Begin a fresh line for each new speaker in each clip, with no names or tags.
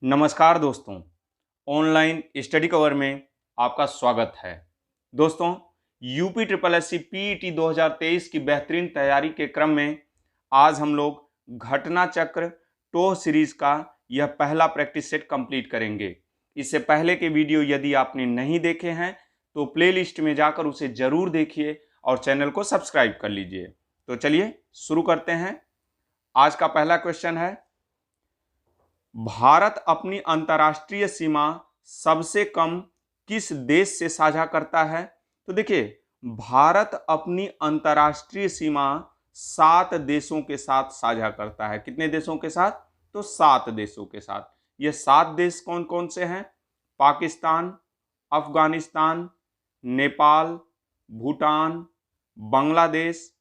नमस्कार दोस्तों, online study cover में आपका स्वागत है। दोस्तों, UP triple S C PET 2023 की बेहतरीन तैयारी के क्रम में आज हम लोग घटना चक्र टोह सीरीज का यह पहला प्रैक्टिस सेट कंप्लीट करेंगे। इससे पहले के वीडियो यदि आपने नहीं देखे हैं तो प्लेलिस्ट में जाकर उसे जरूर देखिए और चैनल को सब्सक्राइब कर लीजिए। तो चलिए शुरू करते हैं। आज का पहला क्वेश्चन है, भारत अपनी अंतर्राष्ट्रीय सीमा सबसे कम किस देश से साझा करता है? तो देखिए, भारत अपनी अंतर्राष्ट्रीय सीमा 7 देशों के साथ साझा करता है। कितने देशों के साथ? तो 7 देशों के साथ। ये 7 देश कौन कौन से हैं? पाकिस्तान, अफगानिस्तान, नेपाल, भूटान, बांग्लादेश,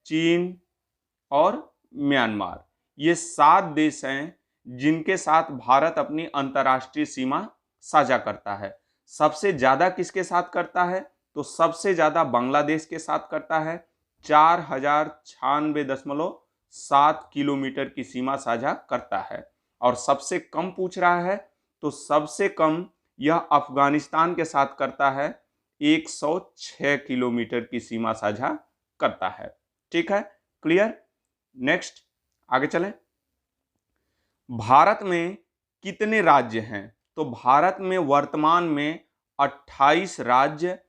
चीन और म्यांमार। ये 7 देश हैं जिनके साथ भारत अपनी अंतर्राष्ट्रीय सीमा साझा करता है। सबसे ज्यादा किसके साथ करता है? तो सबसे ज्यादा बांग्लादेश के साथ करता है। 4096.7 किलोमीटर की सीमा साझा करता है। और सबसे कम पूछ रहा है तो सबसे कम यह अफगानिस्तान के साथ करता है, 106 किलोमीटर की सीमा साझा करता है। ठीक है, क्लियर। नेक्स्ट आगे चलें। भारत में कितने राज्य हैं? तो भारत में वर्तमान में 28 राज्य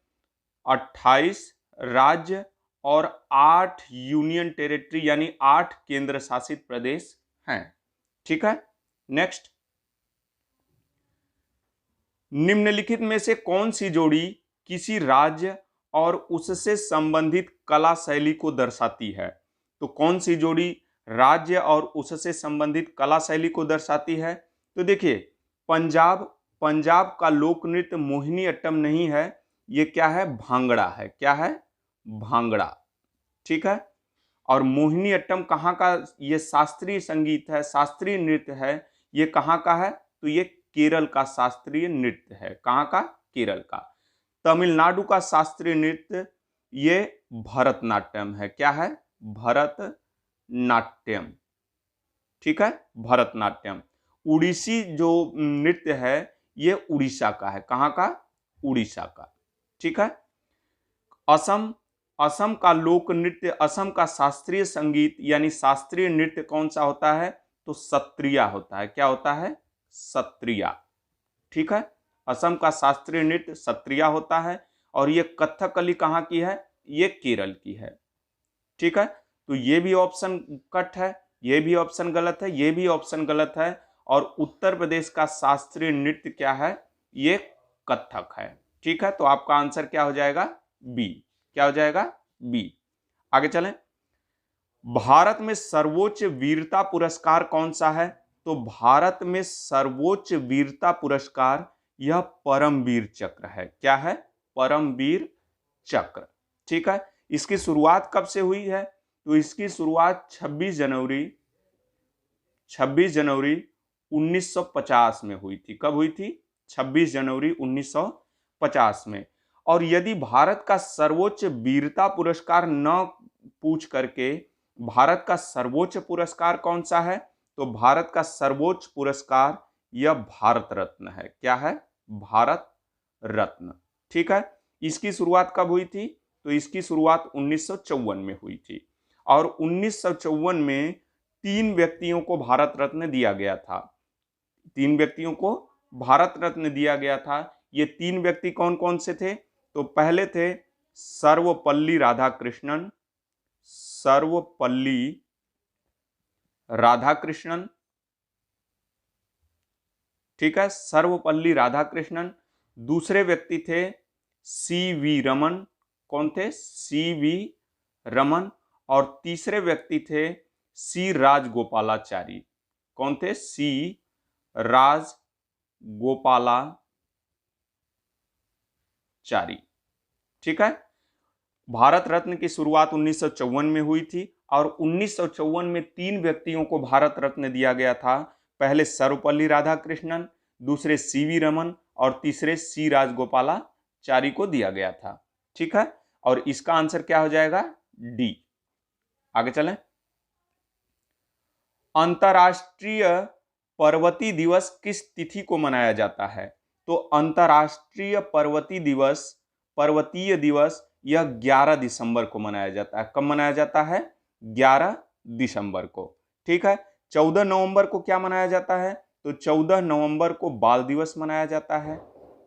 और 8 यूनियन टेरिटरी यानी 8 केंद्र शासित प्रदेश हैं। ठीक है, नेक्स्ट। निम्नलिखित में से कौन सी जोड़ी किसी राज्य और उससे संबंधित कला शैली को दर्शाती है? तो कौन सी जोड़ी राज्य और उससे संबंधित कला शैली को दर्शाती है? तो देखिए, पंजाब का लोक नृत्य मोहिनी अट्टम नहीं है, ये क्या है? भांगड़ा है। क्या है? भांगड़ा। ठीक है। और मोहिनी अट्टम कहाँ का? ये शास्त्रीय संगीत है, शास्त्रीय नृत्य है। ये कहाँ का है? तो ये केरल का शास्त्रीय नृत्य है। कहाँ का? केरल का। तमिलनाडु का शास्त्रीय नृत्य ये भरतनाट्यम है। क्या है? भरतनाट्यम। ठीक है, भरतनाट्यम। उड़ीसी जो नृत्य है ये उड़ीसा का है। कहाँ का? उड़ीसा का। ठीक है। असम का लोक नृत्य, असम का शास्त्रीय संगीत यानी शास्त्रीय नृत्य कौन सा होता है? तो सत्रिया होता है। क्या होता है? सत्रिया। ठीक है, असम का शास्त्रीय नृत्य सत्रिया होता है। और ये कथकली कहाँ की है? ये केरल की है। ठीक है, तो ये भी ऑप्शन कट है, ये भी ऑप्शन गलत है, ये भी ऑप्शन गलत है। और उत्तर प्रदेश का शास्त्रीय नृत्य क्या है? ये कथक है। ठीक है, तो आपका आंसर क्या हो जाएगा? बी। क्या हो जाएगा? बी। आगे चलें। भारत में सर्वोच्च वीरता पुरस्कार कौन सा है? तो भारत में सर्वोच्च वीरता पुरस्कार यह परमवीर चक्र है। क्या है? परमवीर चक्र। ठीक है, इसकी शुरुआत कब से हुई है? तो इसकी शुरुआत 26 जनवरी 1950 में हुई थी। कब हुई थी? 26 जनवरी 1950 में। और यदि भारत का सर्वोच्च वीरता पुरस्कार न पूछ करके भारत का सर्वोच्च पुरस्कार कौन सा है? तो भारत का सर्वोच्च पुरस्कार यह भारत रत्न है। क्या है? भारत रत्न। ठीक है, इसकी शुरुआत कब हुई थी? तो इसकी शुरुआत 1954 में हुई थी। और 1954 में 3 व्यक्तियों को भारत रत्न दिया गया था। 3 व्यक्तियों को भारत रत्न दिया गया था। ये 3 व्यक्ति कौन कौन से थे? तो पहले थे सर्वपल्ली राधाकृष्णन, ठीक है, सर्वपल्ली राधाकृष्णन। दूसरे व्यक्ति थे सी.वी. रमन। कौन थे? सी.वी. रमन। और तीसरे व्यक्ति थे सी राजगोपालाचारी। कौन थे? सी राजगोपालाचारी। ठीक है, भारत रत्न की शुरुआत 1954 में हुई थी। और 1954 में 3 व्यक्तियों को भारत रत्न दिया गया था। पहले सर्वपल्ली राधाकृष्णन, दूसरे सी.वी. रमन और तीसरे सी राजगोपालाचारी को दिया गया था। ठीक है, और इसका आंसर क्या हो जाएगा? डी। आगे चलें। अंतरराष्ट्रीय पर्वती दिवस किस तिथि को मनाया जाता है? तो अंतर्राष्ट्रीय पर्वतीय दिवस यह 11 दिसंबर को मनाया जाता है। कब मनाया जाता है? 11 दिसंबर को। ठीक है। 14 नवंबर को क्या मनाया जाता है? तो 14 नवंबर को बाल दिवस मनाया जाता है।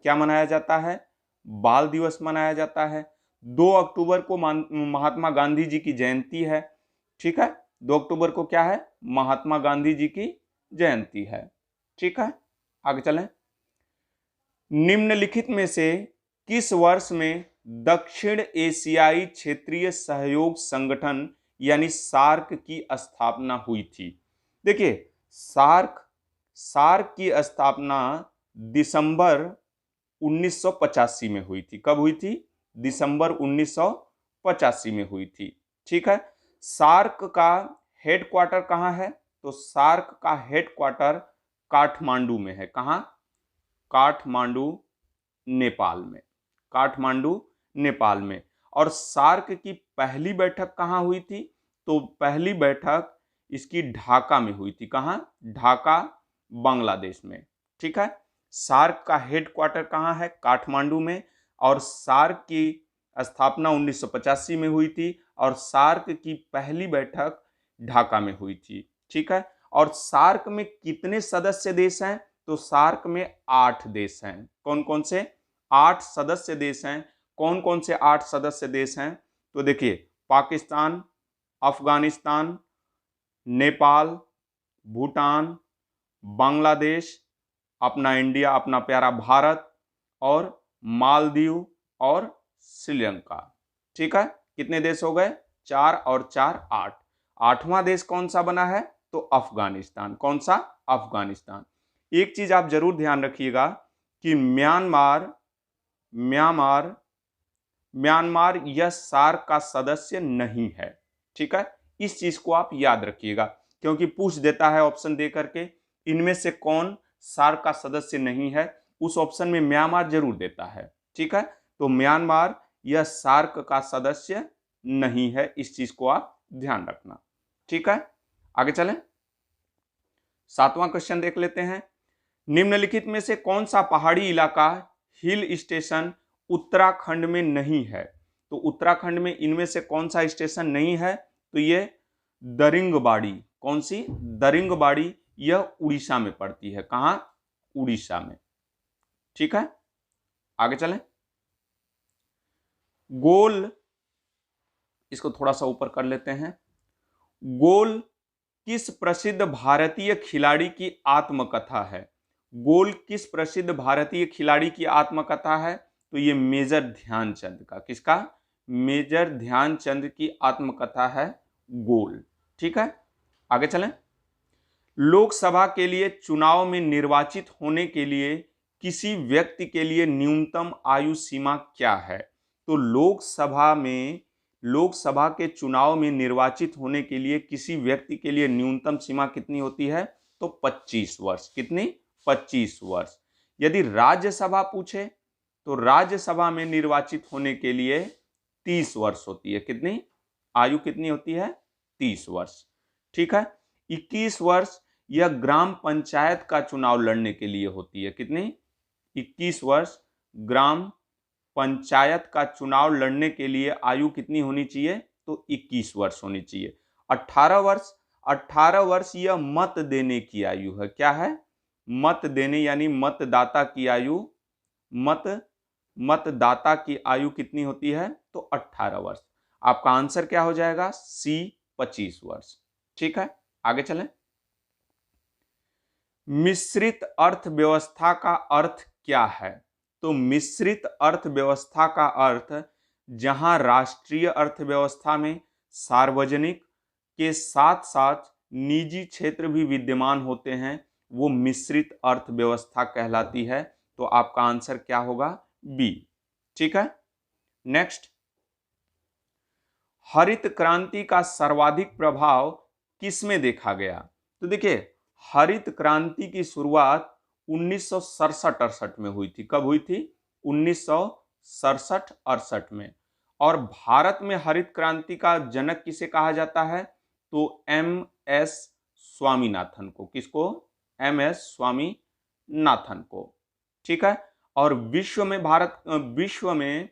क्या मनाया जाता है? बाल दिवस मनाया जाता है। 2 अक्टूबर को महात्मा गांधी जी की जयंती है। ठीक है। 2 अक्टूबर को क्या है? महात्मा गांधी जी की जयंती है। ठीक है, आगे चलें। निम्नलिखित में से किस वर्ष में दक्षिण एशियाई क्षेत्रीय सहयोग संगठन यानी सार्क की स्थापना हुई थी? देखिए, सार्क की स्थापना दिसंबर 1985 में हुई थी। कब हुई थी? दिसंबर 1985 में हुई थी। ठीक है। सार्क का हेडक्वार्टर कहाँ है? तो सार्क का हेडक्वार्टर काठमांडू में है। कहाँ? काठमांडू, नेपाल में। काठमांडू, नेपाल में। और सार्क की पहली बैठक कहाँ हुई थी? तो पहली बैठक इसकी ढाका में हुई थी। कहाँ? ढाका, बांग्लादेश में। ठीक है। सार्क का हेडक्वार्टर कहाँ है? काठमांडू में। और सार्क की स्थापना 1985 में हुई थी और सार्क की पहली बैठक ढाका में हुई थी। ठीक है। और सार्क में कितने सदस्य देश हैं? तो सार्क में 8 देश हैं। कौन कौन से? 8 सदस्य देश हैं। कौन कौन से 8 सदस्य देश हैं? तो देखिए, पाकिस्तान, अफगानिस्तान, नेपाल, भूटान, बांग्लादेश, अपना इंडिया, अपना प्यारा भारत, और मालदीव और श्रीलंका। ठीक है। कितने देश हो गए? 4 और 4 8। 8वां देश कौन सा बना है? तो अफगानिस्तान। कौन सा? अफगानिस्तान। एक चीज आप जरूर ध्यान रखिएगा कि म्यांमार यह सार्क का सदस्य नहीं है। ठीक है। इस चीज को आप याद रखिएगा, क्योंकि पूछ देता है ऑप्शन दे करके इनमें से कौन सार्क का सदस्य नहीं है, उस ऑप्शन में म्यांमार जरूर देता है। ठीक है। तो म्यांमार यह सार्क का सदस्य नहीं है, इस चीज को आप ध्यान रखना। ठीक है, आगे चलें। 7वां क्वेश्चन देख लेते हैं। निम्नलिखित में से कौन सा पहाड़ी इलाका, हिल स्टेशन उत्तराखंड में नहीं है? तो उत्तराखंड में इनमें से कौन सा स्टेशन नहीं है? तो ये दरिंगबाड़ी। कौन सी? दरिंगबाड़ी। यह उड़ीसा में पड़ती है। कहां? उड़ीसा में। ठीक है, आगे चलें। गोल, इसको थोड़ा सा ऊपर कर लेते हैं। गोल किस प्रसिद्ध भारतीय खिलाड़ी की आत्मकथा है? गोल किस प्रसिद्ध भारतीय खिलाड़ी की आत्मकथा है? तो ये मेजर ध्यानचंद का। किसका? मेजर ध्यानचंद की आत्मकथा है गोल। ठीक है, आगे चलें। लोकसभा के लिए चुनाव में निर्वाचित होने के लिए किसी व्यक्ति के लिए न्यूनतम आयु सीमा क्या है? तो लोकसभा के चुनाव में निर्वाचित होने के लिए किसी व्यक्ति के लिए न्यूनतम सीमा कितनी होती है? तो 25 वर्ष। कितनी? 25 वर्ष। यदि राज्यसभा पूछे तो राज्यसभा में निर्वाचित होने के लिए 30 वर्ष होती है। कितनी आयु कितनी होती है? 30 वर्ष। ठीक है। 21 वर्ष यह ग्राम पंचायत का चुनाव लड़ने के लिए होती है। कितनी? 21 वर्ष ग्राम पंचायत का चुनाव लड़ने के लिए आयु कितनी होनी चाहिए? तो 21 वर्ष होनी चाहिए। 18 वर्ष यह मत देने की आयु है। क्या है? मत देने यानी मतदाता की आयु। मतदाता की आयु कितनी होती है? तो 18 वर्ष। आपका आंसर क्या हो जाएगा? सी, 25 वर्ष। ठीक है, आगे चलें। मिश्रित अर्थव्यवस्था का अर्थ क्या है? तो मिश्रित अर्थव्यवस्था का अर्थ जहां राष्ट्रीय अर्थव्यवस्था में सार्वजनिक के साथ साथ निजी क्षेत्र भी विद्यमान होते हैं, वो मिश्रित अर्थव्यवस्था कहलाती है। तो आपका आंसर क्या होगा? बी। ठीक है, नेक्स्ट। हरित क्रांति का सर्वाधिक प्रभाव किसमें देखा गया? तो देखिए, हरित क्रांति की शुरुआत 1967-68 में हुई थी। कब हुई थी? 1967-68 में। और भारत में हरित क्रांति का जनक किसे कहा जाता है? तो एम एस स्वामीनाथन को। किसको? MS स्वामीनाथन को। ठीक है। और विश्व में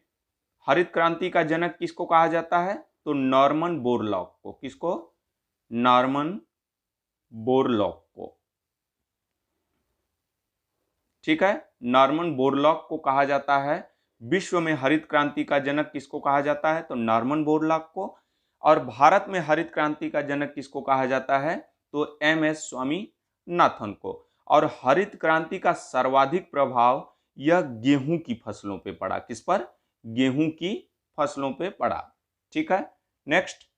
हरित क्रांति का जनक किसको कहा जाता है? तो नॉर्मन बोरलॉग को। किसको? नॉर्मन बोरलॉग को। ठीक है, नॉर्मन बोरलॉग को कहा जाता है। विश्व में हरित क्रांति का जनक किसको कहा जाता है? तो नॉर्मन बोरलॉग को। और भारत में हरित क्रांति का जनक किसको कहा जाता है? तो MS स्वामीनाथन को। और हरित क्रांति का सर्वाधिक प्रभाव यह गेहूं की फसलों पे पड़ा। किस पर? गेहूं की फसलों पे पड़ा। ठीक है। नेक्स्ट,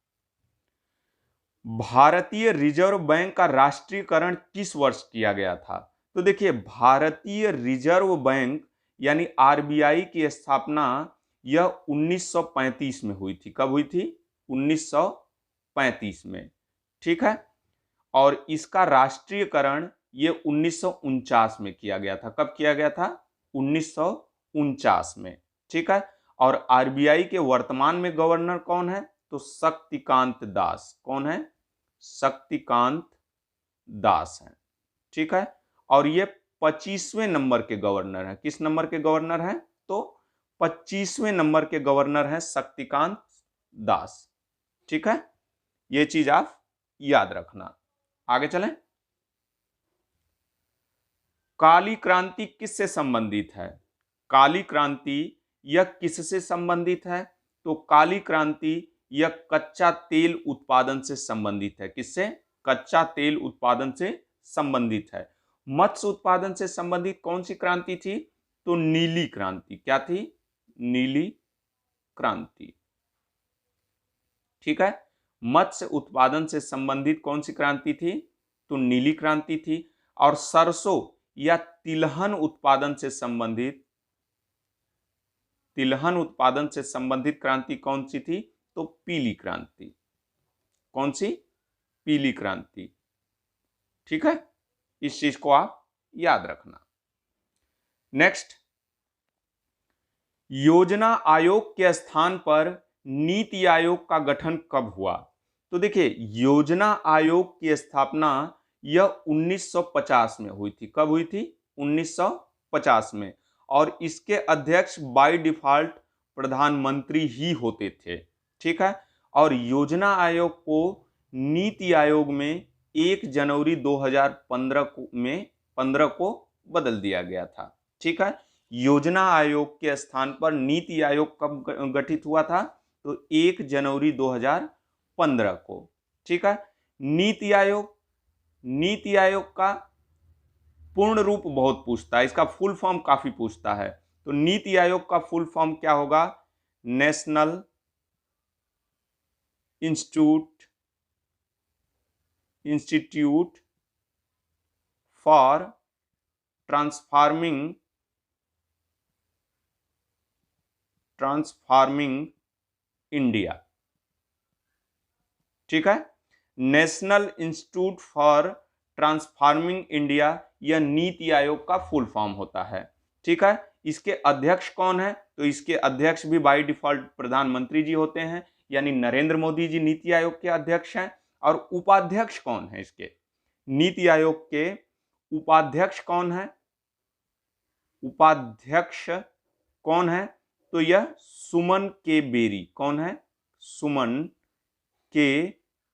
भारतीय रिजर्व बैंक का राष्ट्रीयकरण किस वर्ष किया गया था? तो देखिए, भारतीय रिजर्व बैंक यानी RBI की स्थापना यह 1935 में हुई थी। कब हुई थी? 1935 में। ठीक है। और इसका राष्ट्रीयकरण ये 1949 में किया गया था। कब किया गया था? 1949 में। ठीक है। और RBI के वर्तमान में गवर्नर कौन है? तो शक्तिकांत दास। कौन है? शक्तिकांत दास है। ठीक है। और ये 25वें नंबर के गवर्नर हैं। किस नंबर के गवर्नर हैं? तो 25वें नंबर के गवर्नर हैं शक्तिकांत दास। ठीक है, ये चीज आप याद रखना। आगे चलें। काली क्रांति किससे संबंधित है? काली क्रांति यह किससे संबंधित है? तो काली क्रांति यह कच्चा तेल उत्पादन से संबंधित है। किससे? कच्चा तेल उत्पादन से संबंधित है। मत्स्य उत्पादन से संबंधित कौन सी क्रांति थी? तो नीली क्रांति। क्या थी? नीली क्रांति। ठीक है। मत्स्य उत्पादन से संबंधित कौन सी क्रांति थी? तो नीली क्रांति थी। और सरसों या तिलहन उत्पादन से संबंधित क्रांति कौन सी थी? तो पीली क्रांति। कौन सी? पीली क्रांति। ठीक है, इस चीज को आप याद रखना। नेक्स्ट, योजना आयोग के स्थान पर नीति आयोग का गठन कब हुआ? तो देखिए, योजना आयोग की स्थापना यह 1950 में हुई थी। कब हुई थी? 1950 में। और इसके अध्यक्ष बाय डिफॉल्ट प्रधानमंत्री ही होते थे। ठीक है। और योजना आयोग को नीति आयोग में 1 जनवरी 2015 को बदल दिया गया था। ठीक है। योजना आयोग के स्थान पर नीति आयोग कब गठित हुआ था? तो 1 जनवरी 2015 को। ठीक है। नीति आयोग का पूर्ण रूप बहुत पूछता है, इसका फुल फॉर्म काफी पूछता है। तो नीति आयोग का फुल फॉर्म क्या होगा? National institute for transforming India. ठीक है। National institute for transforming India यह नीति आयोग का फुल फॉर्म होता है। ठीक है। इसके अध्यक्ष कौन है? तो इसके अध्यक्ष भी बाय डिफॉल्ट प्रधानमंत्री जी होते हैं, यानी नरेंद्र मोदी जी नीति आयोग के अध्यक्ष हैं। और उपाध्यक्ष कौन है? इसके नीति आयोग के उपाध्यक्ष कौन है? उपाध्यक्ष कौन है? तो यह सुमन के बेरी। कौन है? सुमन के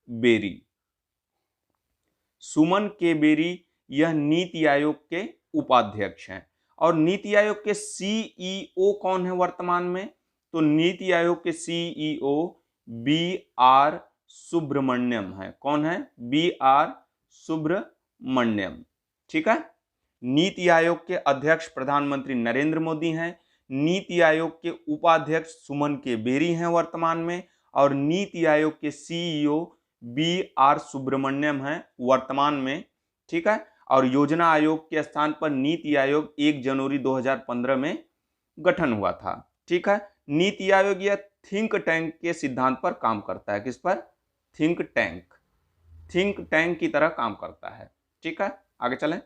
बेरी। सुमन के बेरी यह नीति आयोग के उपाध्यक्ष हैं। और नीति आयोग के CEO कौन है वर्तमान में? तो नीति आयोग के CEO BR सुब्रमण्यम है। कौन है? BR सुब्रमण्यम। ठीक है। नीति आयोग के अध्यक्ष प्रधानमंत्री नरेंद्र मोदी हैं। नीति आयोग के उपाध्यक्ष सुमन के बेरी हैं वर्तमान में। और नीति आयोग के CEO BR सुब्रमण्यम हैं वर्तमान में। ठीक है। और योजना आयोग के स्थान पर नीति आयोग 1 जनवरी 2015 में गठन हुआ था। ठीक है। नीति आयोग यह थिंक टैंक के सिद्धांत पर काम करता है। किस पर? थिंक टैंक की तरह काम करता है। ठीक है, आगे चलें।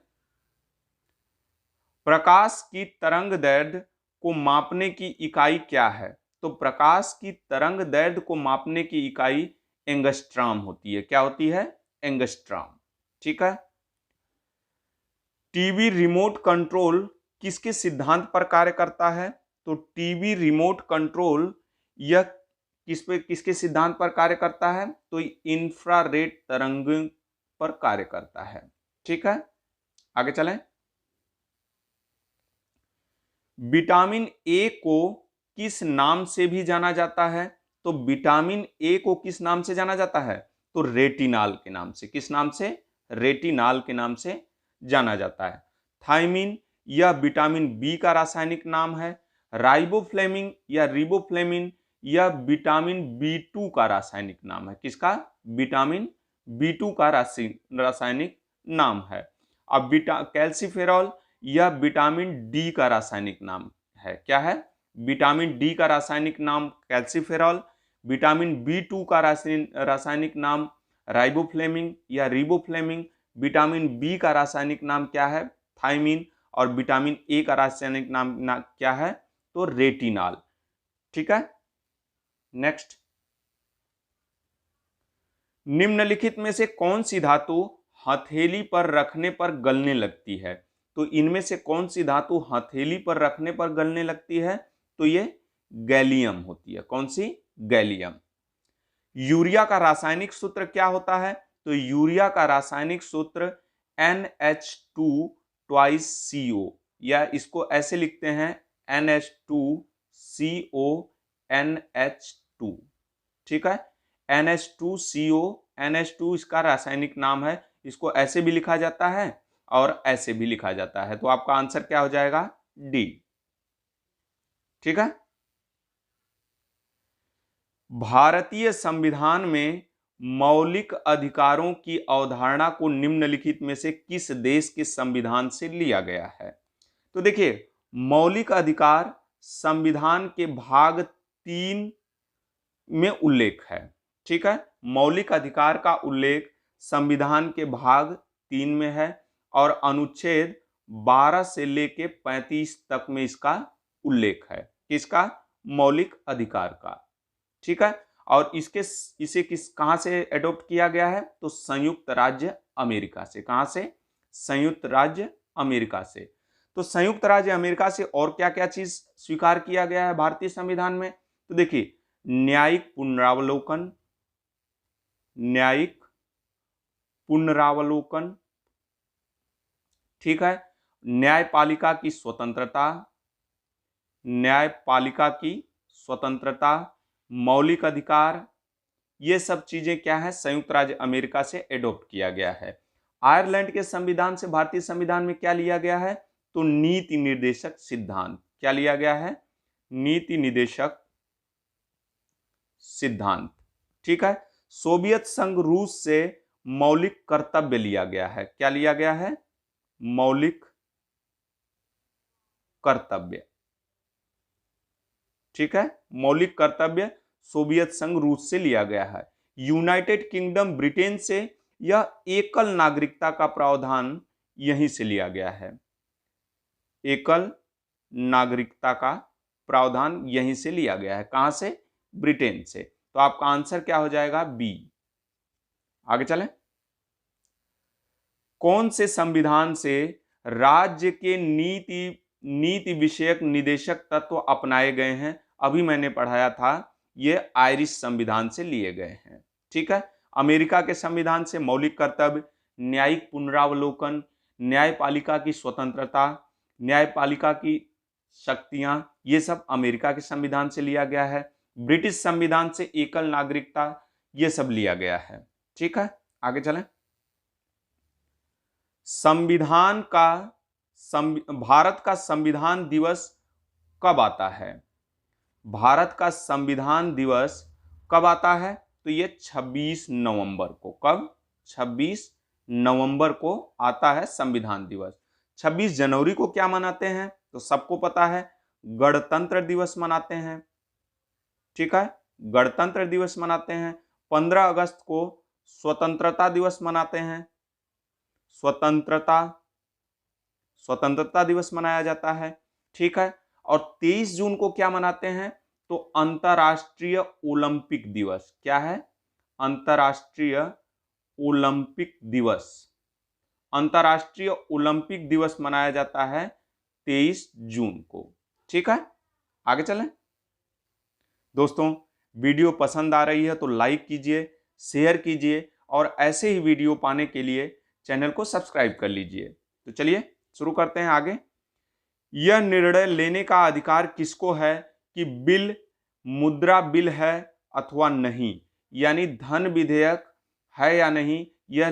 प्रकाश की तरंग दैर्ध्य को मापने की इकाई क्या है? तो प्रकाश की तरंग दैर्ध्य को मापने की इकाई एंगस्ट्रॉम होती है। क्या होती है? एंगस्ट्रॉम। ठीक है। टीवी रिमोट कंट्रोल किसके सिद्धांत पर कार्य करता है? तो टीवी रिमोट कंट्रोल यह किसके सिद्धांत पर कार्य करता है? तो इंफ्रारेड तरंग पर कार्य करता है। ठीक है, आगे चलें। विटामिन ए को किस नाम से भी जाना जाता है? तो विटामिन ए को किस नाम से जाना जाता है? तो रेटिनाल के नाम से। किस नाम से? रेटिनाल के नाम से जाना जाता है। थायमिन यह विटामिन बी का रासायनिक नाम है। राइबोफ्लेविन या रिबोफ्लेविन यह विटामिन बी2 का रासायनिक नाम है। किसका? विटामिन बी2 का रासायनिक नाम है। अब कैल्सीफेरॉल यह विटामिन डी का रासायनिक नाम है। क्या है? विटामिन डी का रासायनिक नाम कैल्सीफेरॉल। विटामिन बी2 का रासायनिक नाम राइबोफ्लेविन या रिबोफ्लेविन। विटामिन बी का रासायनिक नाम क्या है? थायमिन। और विटामिन ए का रासायनिक नाम क्या है? तो रेटिनाल। ठीक है, नेक्स्ट। निम्नलिखित में से कौन सी धातु हथेली पर रखने पर गलने लगती है? तो इनमें से कौन सी धातु हथेली पर रखने पर गलने लगती है? तो ये गैलियम होती है। कौन सी? गैलियम। यूरिया का रासायनिक सूत्र क्या होता है? तो यूरिया का रासायनिक सूत्र NH2 ट्वाइस CO, या इसको ऐसे लिखते हैं NH2CO NH2। ठीक है, NH2CO NH2 इसका रासायनिक नाम है। इसको ऐसे भी लिखा जाता है और ऐसे भी लिखा जाता है। तो आपका आंसर क्या हो जाएगा? डी। ठीक है, भारतीय संविधान में मौलिक अधिकारों की अवधारणा को निम्नलिखित में से किस देश के संविधान से लिया गया है? तो देखिए, मौलिक अधिकार संविधान के भाग 3 में उल्लेख है। ठीक है, मौलिक अधिकार का उल्लेख संविधान के भाग 3 में है और अनुच्छेद 12 से लेके 35 तक में इसका उल्लेख है। किसका? मौलिक अधिकार का। ठीक है, और इसे कहां से एडॉप्ट किया गया है? तो संयुक्त राज्य अमेरिका से। कहां से? संयुक्त राज्य अमेरिका से। तो संयुक्त राज्य अमेरिका से और क्या क्या चीज स्वीकार किया गया है भारतीय संविधान में? तो देखिए, न्यायिक पुनरावलोकन, न्यायिक पुनरावलोकन, ठीक है, न्यायपालिका की स्वतंत्रता, न्यायपालिका की स्वतंत्रता, मौलिक अधिकार, ये सब चीजें क्या है? संयुक्त राज्य अमेरिका से एडॉप्ट किया गया है। आयरलैंड के संविधान से भारतीय संविधान में क्या लिया गया है? तो नीति निर्देशक सिद्धांत। क्या लिया गया है? नीति निर्देशक सिद्धांत। ठीक है, सोवियत संघ रूस से मौलिक कर्तव्य लिया गया है। क्या लिया गया है? मौलिक कर्तव्य। ठीक है, मौलिक कर्तव्य सोवियत संघ रूस से लिया गया है। यूनाइटेड किंगडम ब्रिटेन से यह एकल नागरिकता का प्रावधान यहीं से लिया गया है। एकल नागरिकता का प्रावधान यहीं से लिया गया है। कहां से? ब्रिटेन से। तो आपका आंसर क्या हो जाएगा? बी। आगे चलें। कौन से संविधान से राज्य के नीति विषयक निदेशक तत्व अपनाए गए हैं? अभी मैंने पढ़ाया था, ये आयरिश संविधान से लिए गए हैं। ठीक है, अमेरिका के संविधान से मौलिक कर्तव्य, न्यायिक पुनरावलोकन, न्यायपालिका की स्वतंत्रता, न्यायपालिका की शक्तियां, ये सब अमेरिका के संविधान से लिया गया है। ब्रिटिश संविधान से एकल नागरिकता, ये सब लिया गया है। ठीक है, आगे चलें। भारत का संविधान दिवस कब आता है? भारत का संविधान दिवस कब आता है? तो ये 26 नवंबर को। कब? 26 नवंबर को आता है संविधान दिवस। 26 जनवरी को क्या मनाते हैं? तो सबको पता है, गणतंत्र दिवस मनाते हैं। ठीक है, गणतंत्र दिवस मनाते हैं। 15 अगस्त को स्वतंत्रता दिवस मनाते हैं। स्वतंत्रता दिवस मनाया जाता है। ठीक है, और 23 जून को क्या मनाते हैं? तो अंतर्राष्ट्रीय ओलंपिक दिवस। क्या है? अंतर्राष्ट्रीय ओलंपिक दिवस। अंतर्राष्ट्रीय ओलंपिक दिवस मनाया जाता है 23 जून को। ठीक है, आगे चलें। दोस्तों, वीडियो पसंद आ रही है तो लाइक कीजिए, शेयर कीजिए और ऐसे ही वीडियो पाने के लिए चैनल को सब्सक्राइब कर लीजिए। तो चलिए शुरू करते हैं आगे। यह निर्णय लेने का अधिकार किसको है कि बिल मुद्रा बिल है अथवा नहीं, यानी धन विधेयक है या नहीं, यह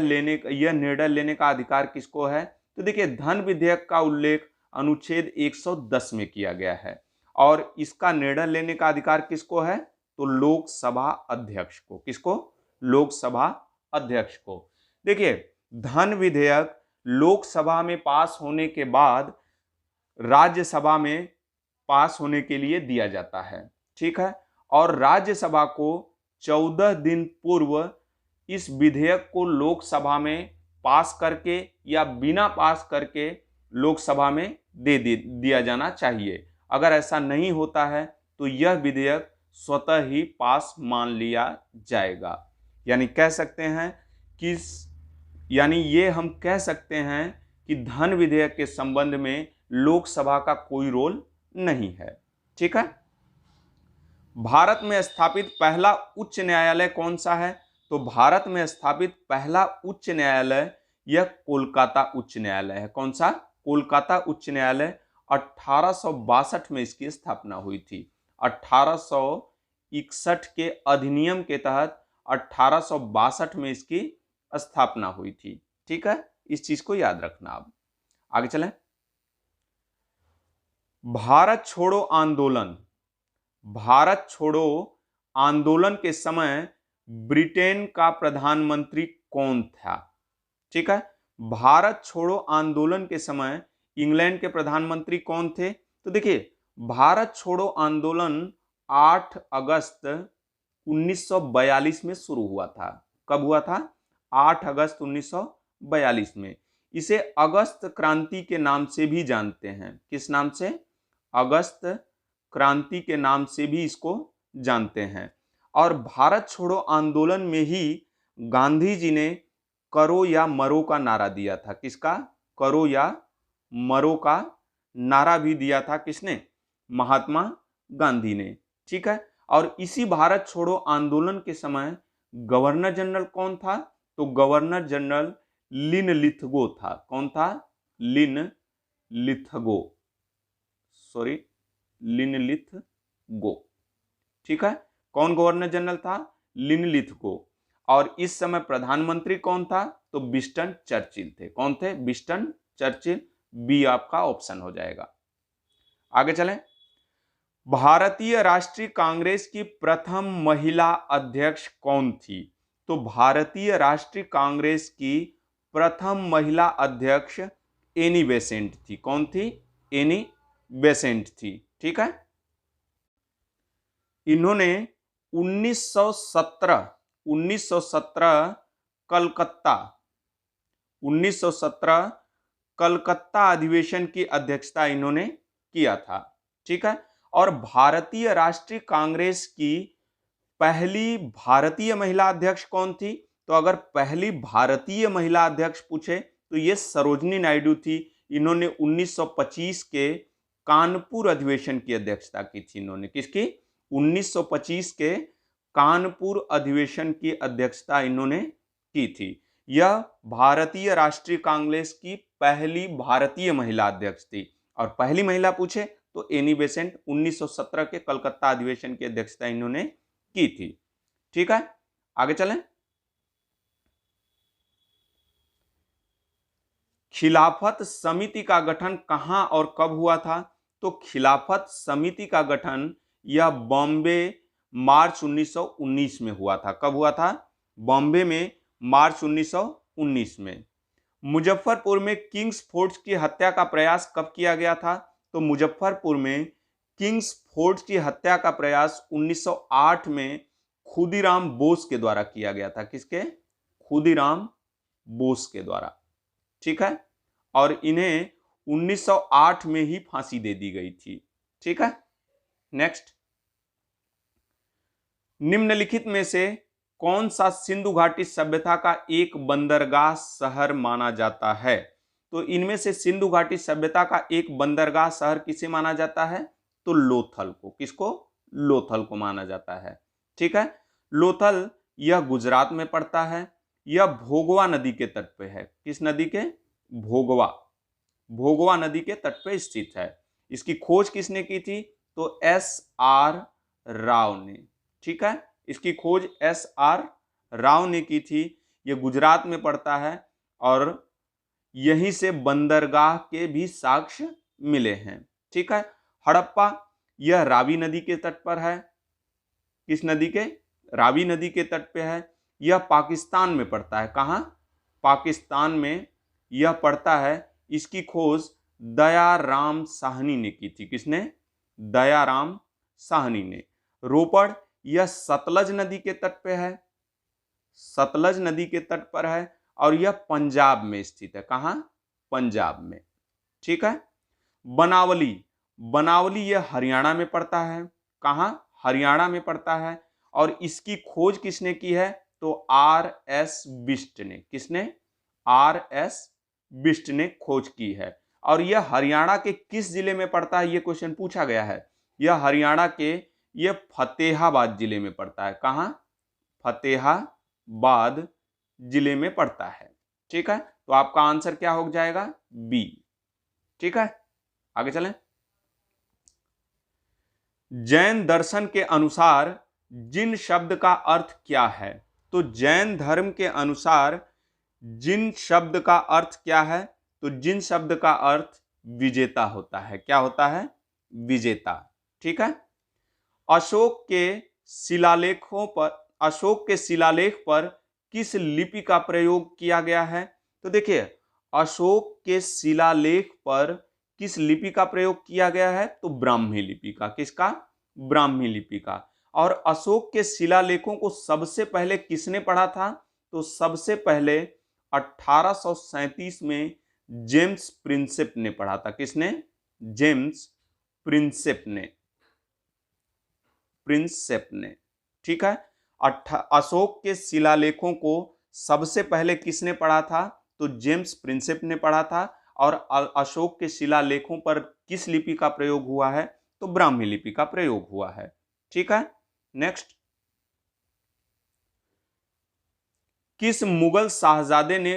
निर्णय लेने का अधिकार किसको है। तो देखिए, धन विधेयक का उल्लेख अनुच्छेद 110 में किया गया है और इसका निर्णय लेने का अधिकार किसको है, तो लोकसभा अध्यक्ष को। किसको? लोकसभा अध्यक्ष को। देखिए, धन विधेयक लोकसभा में पास होने के बाद राज्यसभा में पास होने के लिए दिया जाता है। ठीक है, और राज्यसभा को 14 दिन पूर्व इस विधेयक को लोकसभा में पास करके या बिना पास करके लोकसभा में दे दिया जाना चाहिए। अगर ऐसा नहीं होता है तो यह विधेयक स्वतः ही पास मान लिया जाएगा। यानी कह सकते हैं कि ये हम कह सकते हैं कि धन विधेयक के संबंध में लोकसभा का कोई रोल नहीं है। ठीक है, भारत में स्थापित पहला उच्च न्यायालय कौन सा है, तो भारत में स्थापित पहला उच्च न्यायालय यह कोलकाता उच्च न्यायालय है। कौन सा? कोलकाता उच्च न्यायालय। 1862 में इसकी स्थापना हुई थी। 1861 के अधिनियम के तहत 1862 में इसकी स्थापना हुई थी। ठीक है, इस चीज को याद रखना। अब आगे चलें। भारत छोड़ो आंदोलन, भारत छोड़ो आंदोलन के समय ब्रिटेन का प्रधानमंत्री कौन था? ठीक है, भारत छोड़ो आंदोलन के समय इंग्लैंड के प्रधानमंत्री कौन थे? तो देखिए, भारत छोड़ो आंदोलन 8 अगस्त 1942 में शुरू हुआ था। कब हुआ था? 8 अगस्त 1942 में। इसे अगस्त क्रांति के नाम से भी जानते हैं। किस नाम से? अगस्त क्रांति के नाम से भी इसको जानते हैं। और भारत छोड़ो आंदोलन में ही गांधी जी ने करो या मरो का नारा दिया था। किसका? करो या मरो का नारा भी दिया था। किसने? महात्मा गांधी ने। ठीक है, और इसी भारत छोड़ो आंदोलन के समय गवर्नर जनरल कौन था? तो गवर्नर जनरल लिनलिथगो था। कौन था? Linlithgow, sorry, Linlithgow. ठीक है, कौन गवर्नर जनरल था? लिनलिथगो। और इस समय प्रधानमंत्री कौन था? तो विंस्टन चर्चिल थे। कौन थे? Winston Churchill. बी आपका ऑप्शन हो जाएगा। आगे चलें। भारतीय राष्ट्रीय कांग्रेस की प्रथम महिला अध्यक्ष कौन थी? तो भारतीय राष्ट्रीय कांग्रेस की प्रथम महिला अध्यक्ष एनी बेसेंट थी। कौन थी? एनी बेसेंट थी। ठीक है, इन्होंने 1917 कलकत्ता अधिवेशन की अध्यक्षता इन्होंने किया था। ठीक है, और भारतीय राष्ट्रीय कांग्रेस की पहली भारतीय महिला अध्यक्ष कौन थी? तो अगर पहली भारतीय महिला अध्यक्ष पूछे तो ये सरोजनी नायडू थी। इन्होंने 1925 के कानपुर अधिवेशन की अध्यक्षता की थी। इन्होंने किसकी? 1925 के कानपुर अधिवेशन की अध्यक्षता इन्होंने की थी। यह भारतीय राष्ट्रीय कांग्रेस की पहली भारतीय महिला अध्यक्ष थी। और पहली महिला पूछे तो एनी बेसेंट 1917 के कलकत्ता अधिवेशन की अध्यक्षता इन्होंने की थी। ठीक है, आगे चलें। खिलाफत समिति का गठन कहां और कब हुआ था? तो खिलाफत समिति का गठन यह बॉम्बे मार्च 1919 में हुआ था। कब हुआ था? बॉम्बे में मार्च 1919 में। मुजफ्फरपुर में किंग्स फोर्ट की हत्या का प्रयास कब किया गया था? तो मुजफ्फरपुर में किंग्स फोर्ट की हत्या का प्रयास 1908 में खुदीराम बोस के द्वारा किया गया था। किसके? खुदीराम बोस के द्वारा। ठीक है, और इन्हें 1908 में ही फांसी दे दी गई थी। ठीक है, नेक्स्ट। निम्नलिखित में से कौन सा सिंधु घाटी सभ्यता का एक बंदरगाह शहर माना जाता है? तो इनमें से सिंधु घाटी सभ्यता का एक बंदरगाह शहर किसे माना जाता है? तो लोथल को। किसको? लोथल को माना जाता है। ठीक है, लोथल यह गुजरात में पड़ता है। यह भोगवा नदी के तट पे है। किस नदी के? भोगवा। भोगवा नदी के तट पे स्थित है। इसकी खोज किसने की थी? तो S.R. राव ने। ठीक है, इसकी खोज S.R. राव ने की थी। यह गुजरात में पड़ता है और यहीं से बंदरगाह के भी साक्ष्य मिले हैं। ठीक है, हड़प्पा यह रावी नदी के तट पर है। किस नदी के? रावी नदी के तट पे है। यह पाकिस्तान में पड़ता है। कहां? पाकिस्तान में यह पड़ता है। इसकी खोज दयाराम साहनी ने की थी। किसने? दयाराम साहनी ने। रोपड़ यह सतलज नदी के तट पे है। सतलज नदी के तट पर है और यह पंजाब में स्थित है। कहां? पंजाब में। ठीक है, बनावली। बनावली यह हरियाणा में पड़ता है। कहां? हरियाणा में पड़ता है और इसकी खोज किसने की है? तो R.S. बिष्ट ने। किसने? R.S. बिष्ट ने खोज की है। और यह हरियाणा के किस जिले में पड़ता है? यह क्वेश्चन पूछा गया है। यह हरियाणा के यह फतेहाबाद जिले में पड़ता है। कहां? फतेहाबाद जिले में पड़ता है। ठीक है, तो आपका आंसर क्या हो जाएगा? बी। ठीक है, आगे चलें। जैन दर्शन के अनुसार जिन शब्द का अर्थ क्या है? तो जैन धर्म के अनुसार जिन शब्द का अर्थ क्या है? तो जिन शब्द का अर्थ विजेता होता है। क्या होता है? विजेता। ठीक है, अशोक के शिलालेखों पर, अशोक के शिलालेख पर किस लिपि का प्रयोग किया गया है? तो देखिए, अशोक के शिलालेख पर किस लिपि का प्रयोग किया गया है? तो ब्राह्मी लिपि का। किसका? ब्राह्मी लिपि का। और अशोक के शिलालेखों को सबसे पहले किसने पढ़ा था? तो सबसे पहले 1837 में जेम्स प्रिंसेप ने पढ़ा था। किसने? जेम्स प्रिंसेप ने। प्रिंसेप ने। ठीक है, अशोक के शिलालेखों को सबसे पहले किसने पढ़ा था? तो जेम्स प्रिंसेप ने पढ़ा था। और अशोक के शिलालेखों पर किस लिपि का प्रयोग हुआ है? तो ब्राह्मी लिपि का प्रयोग हुआ है। ठीक है, नेक्स्ट। किस मुगल शाहजादे ने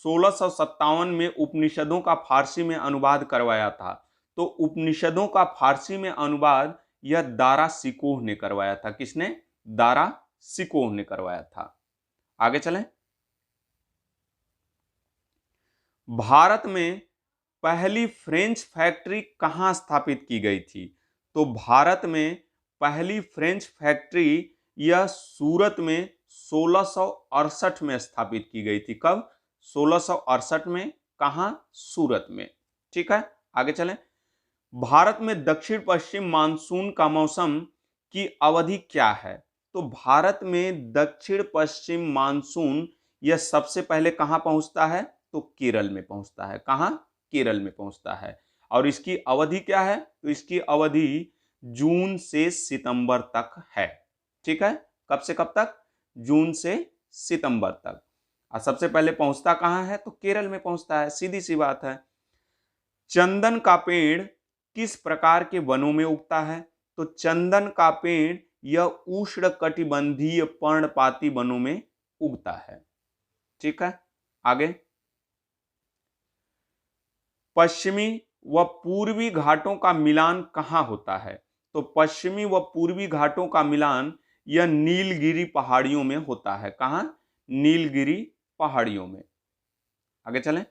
1657 में उपनिषदों का फारसी में अनुवाद करवाया था? तो उपनिषदों का फारसी में अनुवाद यह दारा शिकोह ने करवाया था। किसने? दारा शिकोह ने करवाया था। आगे चलें। भारत में पहली फ्रेंच फैक्ट्री कहां स्थापित की गई थी? तो भारत में पहली फ्रेंच फैक्ट्री यह सूरत में 1668 में स्थापित की गई थी। कब? 1668 में। कहां? सूरत में। ठीक है, आगे चलें। भारत में दक्षिण पश्चिम मानसून का मौसम की अवधि क्या है? तो भारत में दक्षिण पश्चिम मानसून यह सबसे पहले कहां पहुंचता है? तो केरल में पहुंचता है। कहां? केरल में पहुंचता है। और इसकी अवधि क्या है? तो इसकी अवधि जून से सितंबर तक है। ठीक है, कब से कब तक? जून से सितंबर तक। और सबसे पहले पहुंचता कहां है? तो केरल में पहुंचता है। सीधी सी बात है। चंदन का पेड़ किस प्रकार के वनों में उगता है? तो चंदन का पेड़ यह उष्णकटिबंधीय पर्णपाती वनों में उगता है। ठीक है, आगे। पश्चिमी व पूर्वी घाटों का मिलान कहां होता है? तो पश्चिमी व पूर्वी घाटों का मिलान यह नीलगिरी पहाड़ियों में होता है। कहां? नीलगिरी पहाड़ियों में। आगे चलें।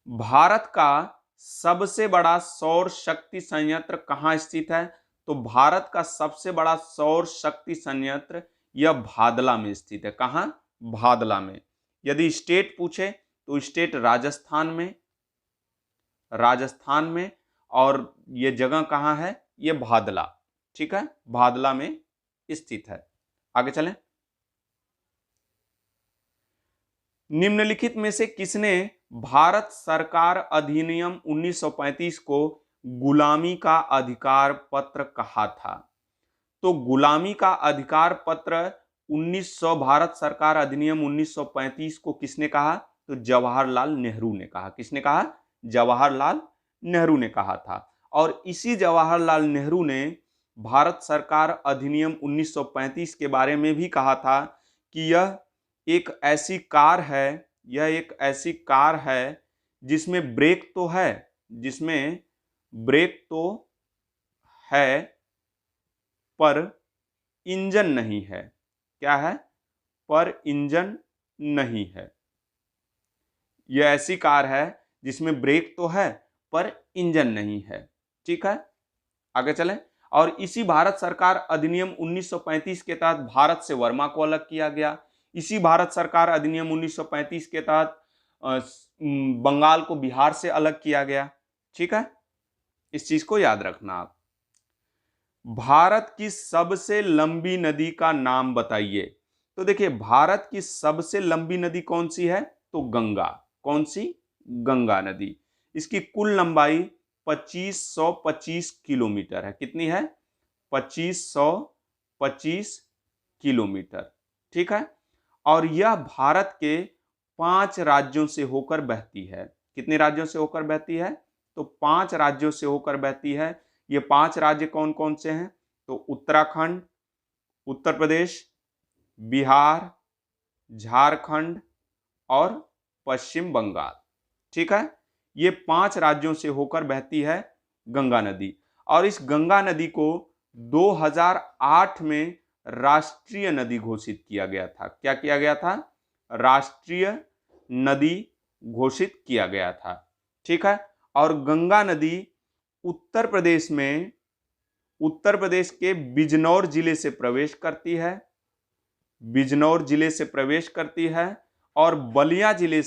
भारत का सबसे बड़ा सौर शक्ति संयंत्र कहां स्थित है? तो भारत का सबसे बड़ा सौर शक्ति संयंत्र यह भादला में स्थित है। कहां? भादला में। यदि स्टेट पूछे तो स्टेट राजस्थान में। राजस्थान में। और यह जगह कहां है? यह भादला। ठीक है, भादला में स्थित है। आगे चलें। निम्नलिखित में से किसने भारत सरकार अधिनियम 1935 को गुलामी का अधिकार पत्र कहा था? तो गुलामी का अधिकार पत्र 1900 भारत सरकार अधिनियम 1935 को किसने कहा? तो जवाहरलाल नेहरू ने कहा। किसने कहा? जवाहरलाल नेहरू ने कहा था। और इसी जवाहरलाल नेहरू ने भारत सरकार अधिनियम 1935 के बारे में भी कहा था कि यह एक ऐसी कार है जिसमें ब्रेक तो है पर इंजन नहीं है। क्या है? पर इंजन नहीं है। यह ऐसी कार है जिसमें ब्रेक तो है पर इंजन नहीं है। ठीक है, आगे चलें। और इसी भारत सरकार अधिनियम 1935 के तहत भारत से वर्मा को अलग किया गया। इसी भारत सरकार अधिनियम 1935 के तहत बंगाल को बिहार से अलग किया गया। ठीक है, इस चीज को याद रखना आप। भारत की सबसे लंबी नदी का नाम बताइए। तो देखिए, भारत की सबसे लंबी नदी कौन सी है? तो गंगा। कौन सी? गंगा नदी। इसकी कुल लंबाई 2525 किलोमीटर है। कितनी है? 2525 किलोमीटर। ठीक है, और यह भारत के 5 राज्यों से होकर बहती है। कितने राज्यों से होकर बहती है? तो 5 राज्यों से होकर बहती है। ये 5 राज्य कौन कौन से हैं? तो उत्तराखंड, उत्तर प्रदेश, बिहार, झारखंड और पश्चिम बंगाल। ठीक है, ये 5 राज्यों से होकर बहती है गंगा नदी। और इस गंगा नदी को 2008 में राष्ट्रीय नदी घोषित किया गया था। क्या किया गया था? राष्ट्रीय नदी घोषित किया गया था। ठीक है, और गंगा नदी उत्तर प्रदेश के बिजनौर जिले से प्रवेश करती है। बिजनौर जिले से प्रवेश करती है और बलिया जिले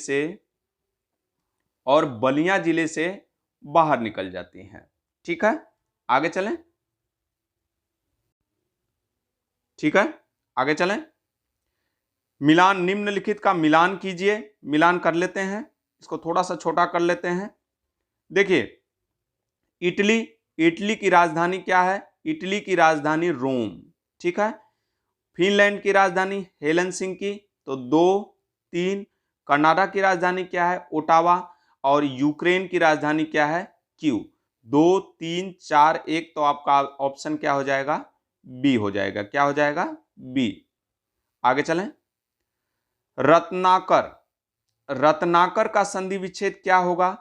से बाहर निकल जाती हैं। ठीक है, आगे चलें। ठीक है, आगे चलें। मिलान, निम्नलिखित का मिलान कीजिए। मिलान कर लेते हैं, इसको थोड़ा सा छोटा कर लेते हैं। देखिए, इटली की राजधानी क्या है? इटली की राजधानी रोम। ठीक है, फिनलैंड की राजधानी हेलसिंकी। तो 2, 3। कनाडा की राजधानी क्या है? ओटावा। और यूक्रेन की राजधानी क्या है? क्यू। 2, 3, 4, 1। तो आपका ऑप्शन क्या हो जाएगा? बी हो जाएगा। क्या हो जाएगा? बी। आगे चलें। रत्नाकर का संधि विच्छेद क्या होगा?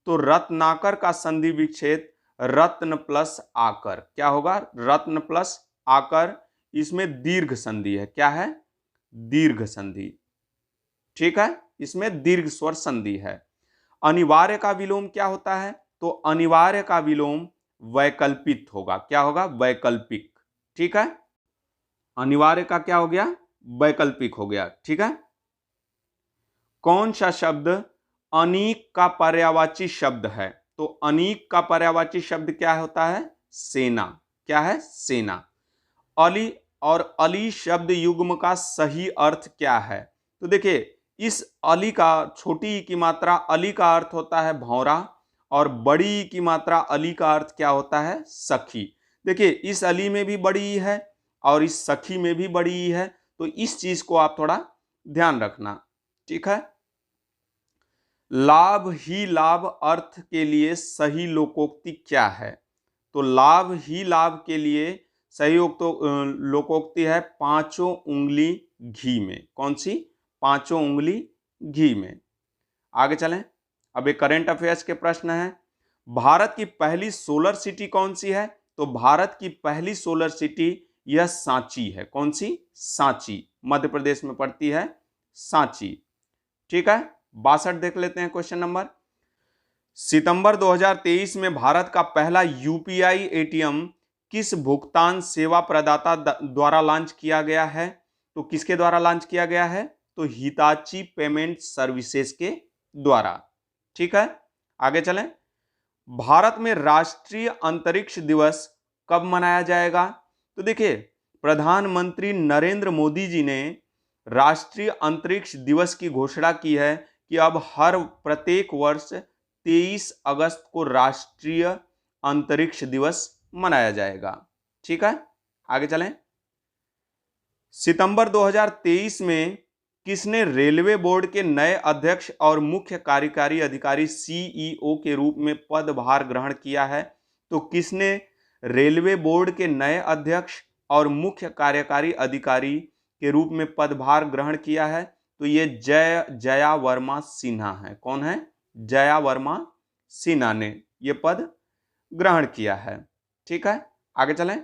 तो रत्नाकर का संधि विच्छेद रत्न प्लस आकर। क्या होगा? रत्न प्लस आकर। इसमें दीर्घ संधि है। क्या है? दीर्घ संधि। ठीक है, इसमें दीर्घ स्वर संधि है। अनिवार्य का विलोम क्या होता है? तो अनिवार्य का विलोम वैकल्पिक होगा। क्या होगा? वैकल्पिक। ठीक है, अनिवार्य का क्या हो गया? वैकल्पिक हो गया। ठीक है, कौन सा शब्द अनीक का पर्यायवाची शब्द है? तो अनीक का पर्यायवाची शब्द क्या होता है? सेना। क्या है? सेना। अली और अली शब्द युग्म का सही अर्थ क्या है? तो देखिए, इस अली का, छोटी ई की मात्रा अली का अर्थ होता है भौरा, और बड़ी ई की मात्रा अली का अर्थ क्या होता है? सखी। देखिए, इस अली में भी बड़ी ई है और इस सखी में भी बड़ी ई है, तो इस चीज को आप थोड़ा ध्यान रखना। ठीक है, लाभ ही लाभ अर्थ के लिए सही लोकोक्ति क्या है? तो लाभ ही लाभ के लिए सही लोकोक्ति है 5 उंगली घी में। कौन सी? 5 उंगली घी में। आगे चलें। अब एक करंट अफेयर्स के प्रश्न है। भारत की पहली सोलर सिटी कौन सी है? तो भारत की पहली सोलर सिटी यह सांची है। कौन सी? सांची। मध्य प्रदेश में पड़ती है सांची। ठीक है, 62 देख लेते हैं क्वेश्चन नंबर। सितंबर 2023 में भारत का पहला यूपीआई एटीएम किस भुगतान सेवा प्रदाता द्वारा लॉन्च किया गया है? तो किसके द्वारा लॉन्च किया गया है? तो हिताची पेमेंट सर्विसेज के द्वारा। ठीक है, आगे चलें। भारत में राष्ट्रीय अंतरिक्ष दिवस कब मनाया जाएगा? तो देखिए, प्रधानमंत्री नरेंद्र मोदी जी ने राष्ट्रीय अंतरिक्ष दिवस की घोषणा की है कि अब प्रत्येक वर्ष 23 अगस्त को राष्ट्रीय अंतरिक्ष दिवस मनाया जाएगा। ठीक है, आगे चलें। सितंबर 2023 में किसने रेलवे बोर्ड के नए अध्यक्ष और मुख्य कार्यकारी अधिकारी सीईओ के रूप में पदभार ग्रहण किया है? तो किसने रेलवे बोर्ड के नए अध्यक्ष और मुख्य कार्यकारी अधिकारी के रूप में पदभार ग्रहण किया है? तो ये जया वर्मा सिन्हा है। कौन है? जया वर्मा सिन्हा ने ये पद ग्रहण किया है। ठीक है, आगे चलें।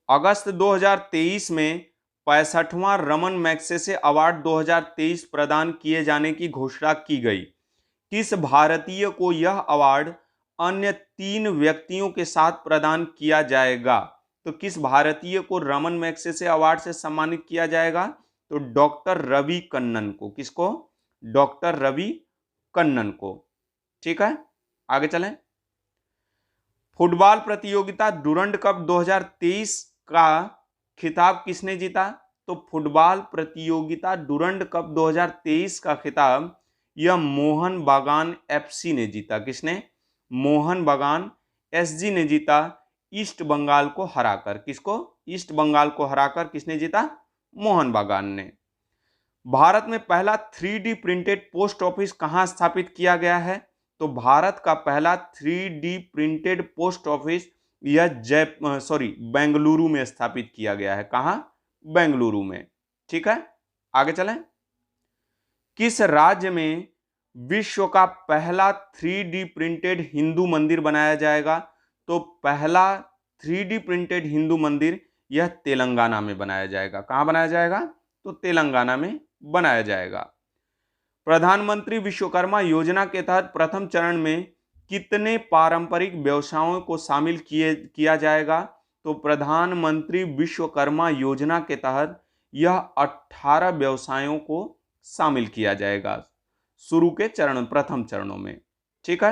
अगस्त 2023 में 65वां रमन मैग्सेसे अवार्ड 2023 प्रदान किए जाने की घोषणा की गई। किस भारतीय को यह अवार्ड अन्य 3 व्यक्तियों के साथ प्रदान किया जाएगा? तो किस भारतीय को रमन मैग्सेसे अवार्ड से सम्मानित किया जाएगा? तो डॉक्टर रवि कन्नन को। किसको? डॉक्टर रवि कन्नन को। ठीक है, आगे चलें। फुटबॉल प्रतियोगिता डुरंड कप 2023 का खिताब किसने जीता? तो फुटबॉल प्रतियोगिता डुरंड कप 2023 का खिताब यह मोहन बागान एफसी ने जीता। किसने? मोहन बागान एसजी ने जीता, ईस्ट बंगाल को हराकर। किसको? ईस्ट बंगाल को हराकर किसने जीता? मोहन बागान ने। भारत में पहला 3D प्रिंटेड पोस्ट ऑफिस कहां स्थापित किया गया है? तो भारत का पहला 3D प्रिंटेड पोस्ट ऑफिस यह बेंगलुरु में स्थापित किया गया है। कहां? बेंगलुरु में। ठीक है, आगे चलें। किस राज्य में विश्व का पहला 3D प्रिंटेड हिंदू मंदिर बनाया जाएगा? तो पहला 3D प्रिंटेड हिंदू मंदिर यह तेलंगाना में बनाया जाएगा। कहां बनाया जाएगा? तो तेलंगाना में बनाया जाएगा। प्रधानमंत्री विश्वकर्मा योजना के तहत प्रथम चरण में कितने पारंपरिक व्यवसायों को शामिल किया जाएगा? तो प्रधानमंत्री विश्वकर्मा योजना के तहत यह 18 व्यवसायों को शामिल किया जाएगा शुरू के प्रथम चरणों में। ठीक है।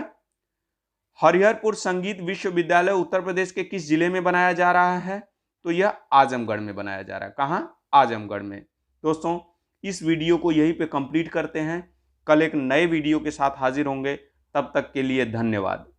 हरिहरपुर संगीत विश्वविद्यालय उत्तर प्रदेश के किस जिले में बनाया जा रहा है? तो यह आजमगढ़ में बनाया जा रहा है। कहां? आजमगढ़ में। दोस्तों, इस वीडियो को यहीं पे कंप्लीट करते हैं। कल एक नए वीडियो के साथ हाजिर होंगे। तब तक के लिए धन्यवाद।